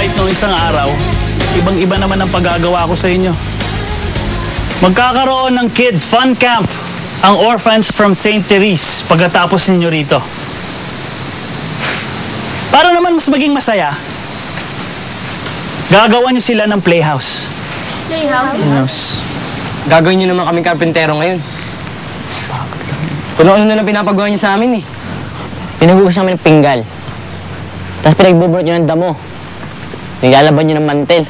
fight noong isang araw, ibang-iba naman ang paggagawa ko sa inyo. Magkakaroon ng Kid Fun Camp ang orphans from St. Therese pagkatapos ninyo rito. Para naman mas maging masaya, gagawa nyo sila ng playhouse. Playhouse? Gagawin nyo naman kaming karpentero ngayon. Kung ano na lang pinapagawa niyo sa amin eh. Pinagugas namin ng pinggal. Tapos pinagbuburot nyo ng damo. Nilalaban nyo ng mantel.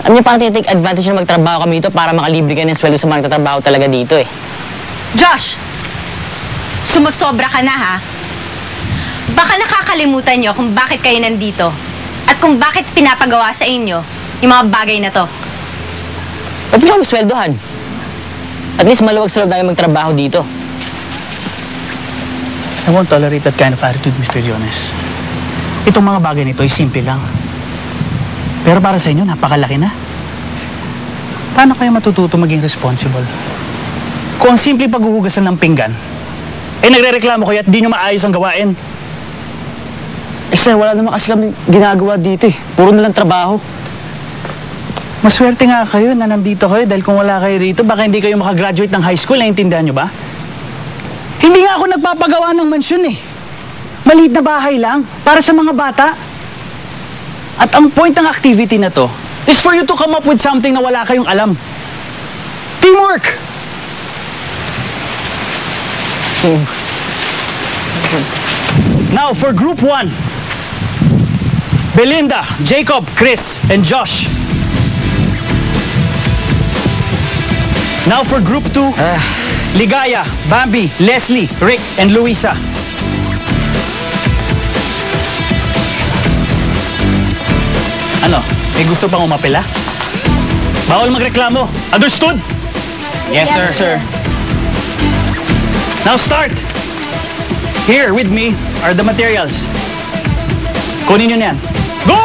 Alam niyo, parang tinitake advantage na magtrabaho kami dito para makalibre kayo ng sweldo sa mga nagtatrabaho talaga dito eh. Josh! Sumusobra ka na ha? Baka nakakalimutan nyo kung bakit kayo nandito at kung bakit pinapagawa sa inyo yung mga bagay na to. Ba't nyo kami sweldohan? At least maluwag sa loob namin magtrabaho dito. I won't tolerate that kind of attitude, Mr. Jones. Itong mga bagay nito ay simple lang. Pero para sa inyo, napakalaki na. Paano kayo matututo maging responsible? Kung ang simple paghuhugasan ng pinggan, eh nagre-reklamo kayo at di nyo maayos ang gawain. Eh sir, wala naman kasi kami ginagawa dito eh. Puro na lang trabaho. Maswerte nga kayo na nandito kayo dahil kung wala kayo rito, baka hindi kayo makagraduate ng high school, naiintindihan nyo ba? Hindi nga ako nagpapagawa ng mansyon eh. Maliit na bahay lang, para sa mga bata. At ang point ng activity na to is for you to come up with something na wala kayong alam. Teamwork! Now for group 1. Belinda, Jacob, Chris, and Josh. Now for group 2. Ligaya, Bambi, Leslie, Rick, and Luisa. Ano? May gusto pang umapela? Bawal magreklamo. Understood? Yes, sir. Sir. Now start! Here with me are the materials. Kunin nyo na yan. Go!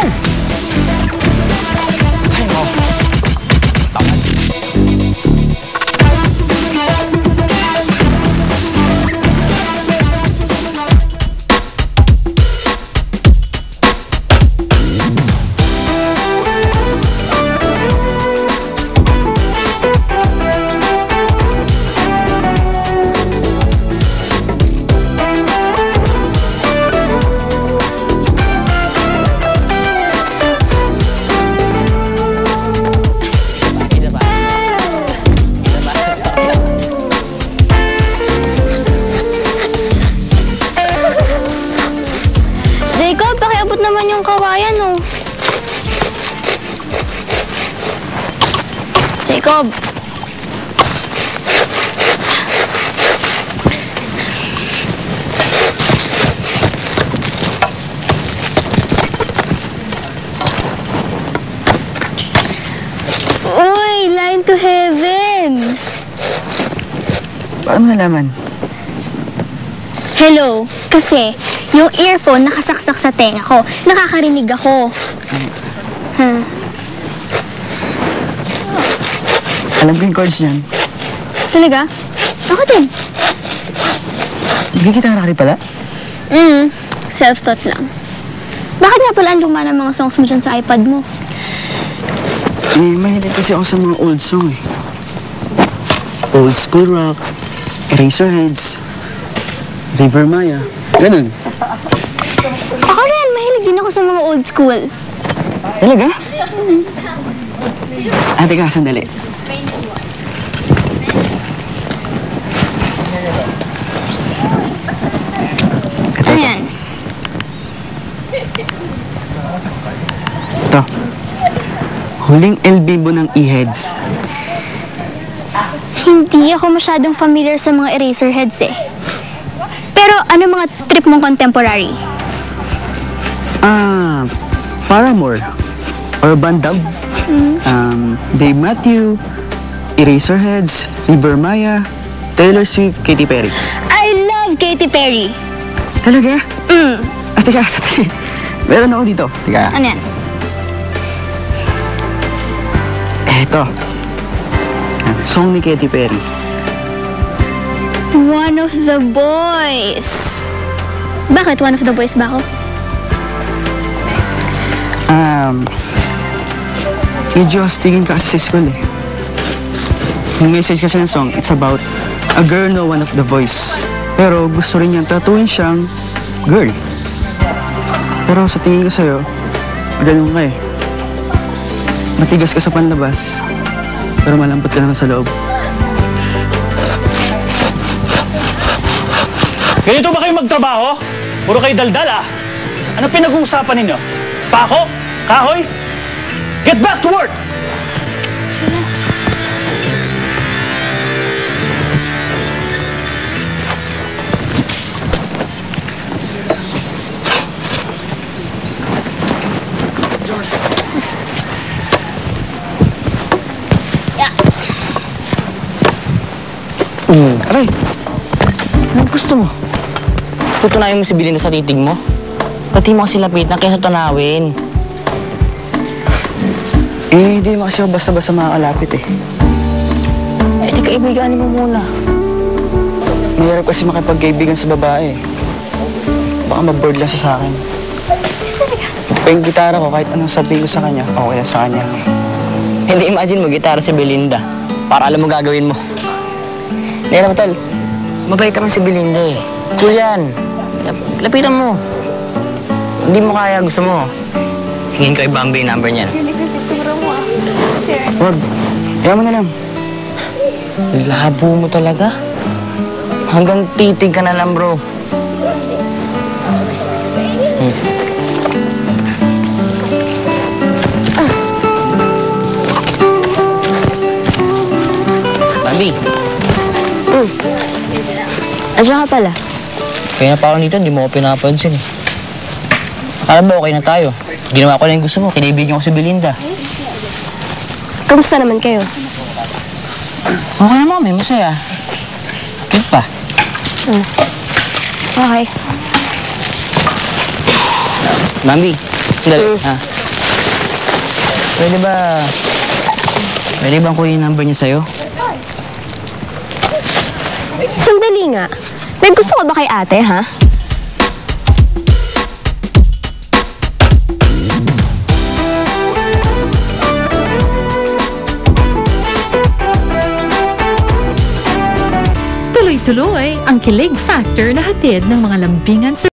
Jacob! Uy! Line to heaven! Paano nalaman? Hello! Kasi, yung earphone nakasaksak sa tenga ko. Nakakarinig ako. Alam ko yung chords niyan. Talaga? Ako din. Hindi kita nakakari pala? Self-taught lang. Bakit nga pala ang luma ng mga songs mo dyan sa iPad mo? Eh, mahilig kasi ako sa mga old song eh. Old school rock, Eraserheads, River Maya, ganun. Ako rin, mahilig din ako sa mga old school. Talaga? Teka, sandali. Ayan. Ito. Huling El Bibo ng E-Heads. Hindi ako masyadong familiar sa mga Eraserheads eh. Pero ano mga trip mong contemporary? Paramore. Or Bandab. Dave Matthew, Eraserheads, River Maya, Taylor Swift, Katy Perry. I love Katy Perry. Talaga? Teka, sandali. Meron ako dito. Teka. Ano yan? Eto. Song ni Katy Perry. One of the Boys. Bakit one of the boys ba ako? Medyo astigin ka kasi sa school eh. Yung message kasi ng song, it's about a girl no one of the voice. Pero gusto rin niyang tatuin siyang girl. Pero sa tingin ko sa'yo, ganun ka eh. Matigas ka sa panlabas, pero malambot ka naman sa loob. Ganito ba kayo magtrabaho? Puro kayo daldal, ah. Ano pinag-uusapan ninyo? Pako? Kahoy? Get back to work! Aray! Anong gusto mo? Tutunayan mo si Belinda sa titig mo? Pati mo kasi lapitan kaysa tunawin. Eh, hindi mo kasi ako basta-basta makakalapit eh. Eh, di kaibiganin mo muna. Mahirap kasi makipagkaibigan sa babae. Baka mag-board lang siya sa akin. Ito pa yung gitara ko, kahit anong sabihin ko sa kanya, okay sa kanya. Hindi, imagine mo, gitara si Belinda. Para alam mo gagawin mo. Hindi, alam mo, tol. Mabait naman si Belinda eh. Cool yan. Lapitan mo. Hindi mo kaya, gusto mo. Hingin ko i-Bambi yung number niya. Wag, kaya mo na lang. Labo mo talaga. Hanggang titig ka na lang, bro. Bambi. Andiyan ka pala. Kaya na pa ako dito, hindi mo ako pinapansin eh. Akala ba okay na tayo? Ginawa ko lang yung gusto mo, kinaibigan ko si Belinda. Kamusta naman kayo? Okay naman kami, masaya. Good pa. Okay. Bambi, sandali. Pwede bang kunin yung number niya sa'yo? Sandali nga. May gusto ka ba kay ate, ha? Tuloy-tuloy ang Kilig Factor na hatid ng mga lambingan sa